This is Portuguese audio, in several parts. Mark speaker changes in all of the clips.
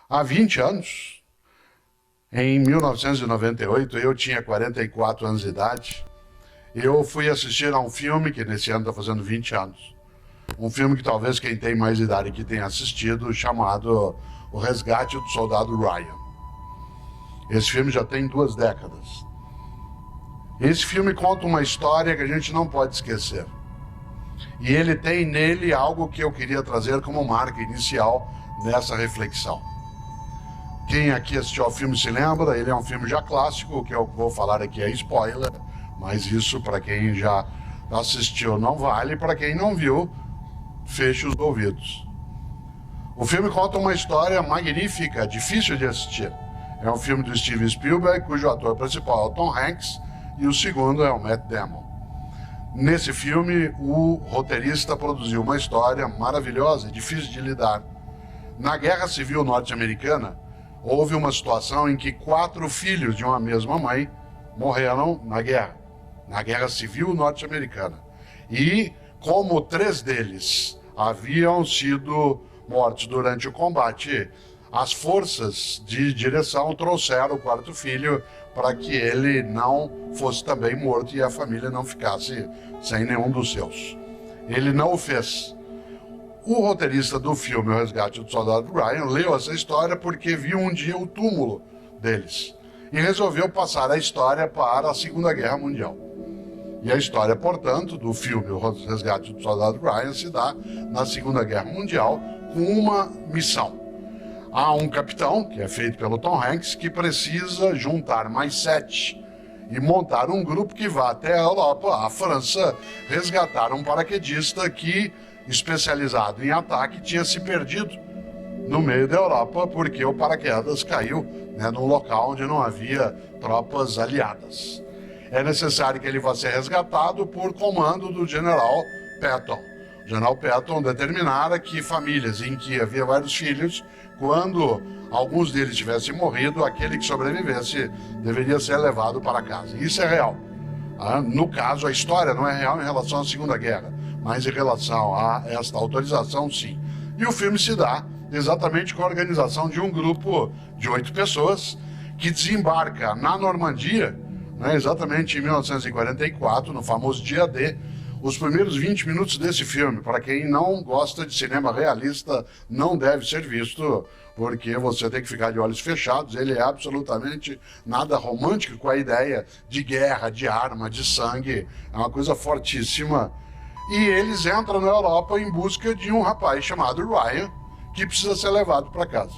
Speaker 1: Há 20 anos, em 1998, eu tinha 44 anos de idade, eu fui assistir a um filme que nesse ano está fazendo 20 anos. Um filme que talvez quem tem mais idade aqui tenha assistido, chamado O Resgate do Soldado Ryan. Esse filme já tem 2 décadas. Esse filme conta uma história que a gente não pode esquecer. E ele tem nele algo que eu queria trazer como marca inicial nessa reflexão. Quem aqui assistiu ao filme se lembra, ele é um filme já clássico, o que eu vou falar aqui é spoiler, mas isso para quem já assistiu não vale, para quem não viu, feche os ouvidos. O filme conta uma história magnífica, difícil de assistir. É um filme do Steven Spielberg, cujo ator principal é o Tom Hanks, e o segundo é o Matt Damon. Nesse filme, o roteirista produziu uma história maravilhosa e difícil de lidar. Na Guerra Civil Norte-Americana, houve uma situação em que 4 filhos de uma mesma mãe morreram na Guerra Civil Norte-Americana. E como 3 deles haviam sido mortos durante o combate, as forças de direção trouxeram o 4º filho para que ele não fosse também morto e a família não ficasse sem nenhum dos seus. Ele não o fez. O roteirista do filme O Resgate do Soldado Ryan leu essa história porque viu um dia o túmulo deles e resolveu passar a história para a Segunda Guerra Mundial. E a história, portanto, do filme O Resgate do Soldado Ryan se dá na Segunda Guerra Mundial com uma missão. Há um capitão, que é feito pelo Tom Hanks, que precisa juntar mais 7 e montar um grupo que vá até a Europa, a França, resgatar um paraquedista que, especializado em ataque, tinha se perdido no meio da Europa porque o paraquedas caiu, num local onde não havia tropas aliadas. É necessário que ele vá ser resgatado por comando do general Patton. O general Patton determinara que famílias em que havia vários filhos, quando alguns deles tivessem morrido, aquele que sobrevivesse deveria ser levado para casa. Isso é real. No caso, a história não é real em relação à Segunda Guerra, mas em relação a esta autorização, sim. E o filme se dá exatamente com a organização de um grupo de 8 pessoas que desembarca na Normandia, exatamente em 1944, no famoso dia D. Os primeiros 20 minutos desse filme, para quem não gosta de cinema realista, não deve ser visto, porque você tem que ficar de olhos fechados. Ele é absolutamente nada romântico com a ideia de guerra, de arma, de sangue. É uma coisa fortíssima. E eles entram na Europa em busca de um rapaz chamado Ryan, que precisa ser levado para casa.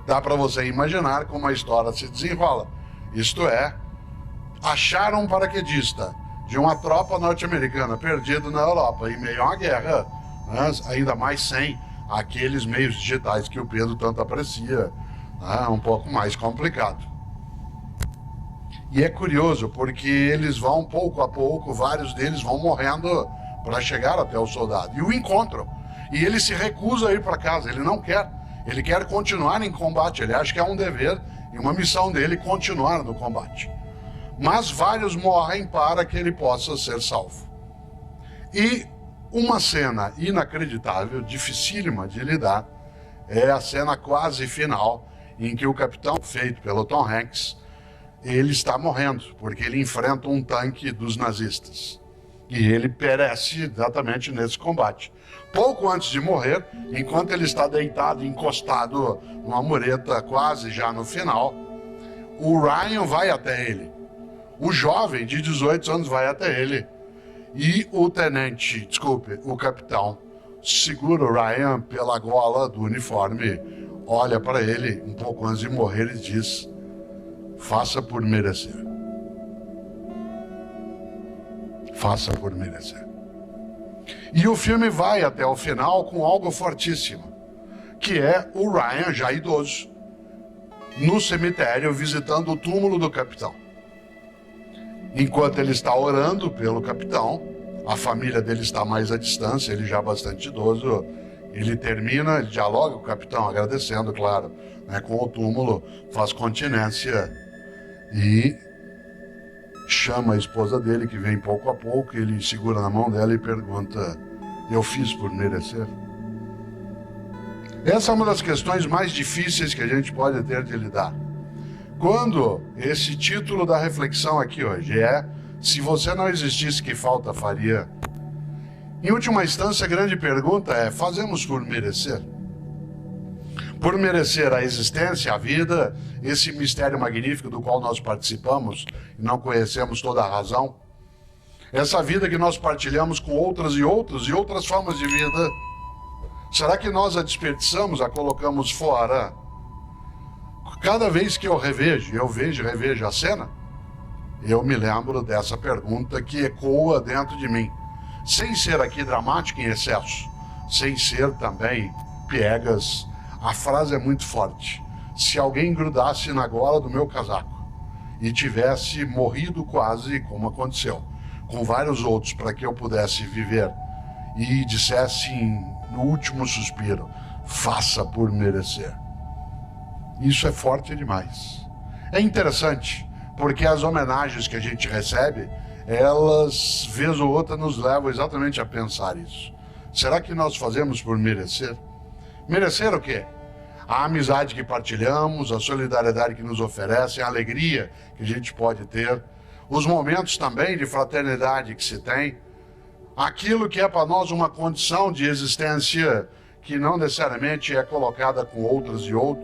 Speaker 1: Dá para você imaginar como a história se desenrola. Isto é, acharam um paraquedista de uma tropa norte-americana perdido na Europa, em meio a uma guerra, ainda mais sem aqueles meios digitais que o Pedro tanto aprecia, um pouco mais complicado. E é curioso, porque eles vão pouco a pouco, vários deles vão morrendo para chegar até o soldado, e o encontram. E ele se recusa a ir para casa, ele não quer, ele quer continuar em combate, ele acha que é um dever e uma missão dele continuar no combate. Mas vários morrem para que ele possa ser salvo. E uma cena inacreditável, dificílima de lidar, é a cena quase final, em que o capitão, feito pelo Tom Hanks, ele está morrendo, porque ele enfrenta um tanque dos nazistas. E ele perece exatamente nesse combate. Pouco antes de morrer, enquanto ele está deitado, encostado numa mureta, quase já no final, o Ryan vai até ele. O jovem de 18 anos vai até ele e o capitão, segura o Ryan pela gola do uniforme, olha para ele um pouco antes de morrer e diz: faça por merecer. Faça por merecer. E o filme vai até o final com algo fortíssimo, que é o Ryan já idoso, no cemitério visitando o túmulo do capitão. Enquanto ele está orando pelo capitão, a família dele está mais à distância, ele já bastante idoso, ele termina, ele dialoga com o capitão, agradecendo, claro, com o túmulo, faz continência e chama a esposa dele, que vem pouco a pouco, ele segura na mão dela e pergunta: eu fiz por merecer? Essa é uma das questões mais difíceis que a gente pode ter de lidar. Quando esse título da reflexão aqui hoje é: se você não existisse, que falta faria? Em última instância, a grande pergunta é: fazemos por merecer? Por merecer a existência, a vida, esse mistério magnífico do qual nós participamos e não conhecemos toda a razão? Essa vida que nós partilhamos com outras e outras formas de vida, será que nós a desperdiçamos, a colocamos fora? Cada vez que eu vejo e revejo a cena, eu me lembro dessa pergunta que ecoa dentro de mim, sem ser aqui dramático em excesso, sem ser também piegas. A frase é muito forte: se alguém grudasse na gola do meu casaco e tivesse morrido quase, como aconteceu, com vários outros, para que eu pudesse viver, e dissesse no último suspiro: faça por merecer. Isso é forte demais. É interessante, porque as homenagens que a gente recebe, elas, vez ou outra, nos levam exatamente a pensar isso. Será que nós fazemos por merecer? Merecer o quê? A amizade que partilhamos, a solidariedade que nos oferecem, a alegria que a gente pode ter, os momentos também de fraternidade que se tem, aquilo que é para nós uma condição de existência que não necessariamente é colocada com outras e outros.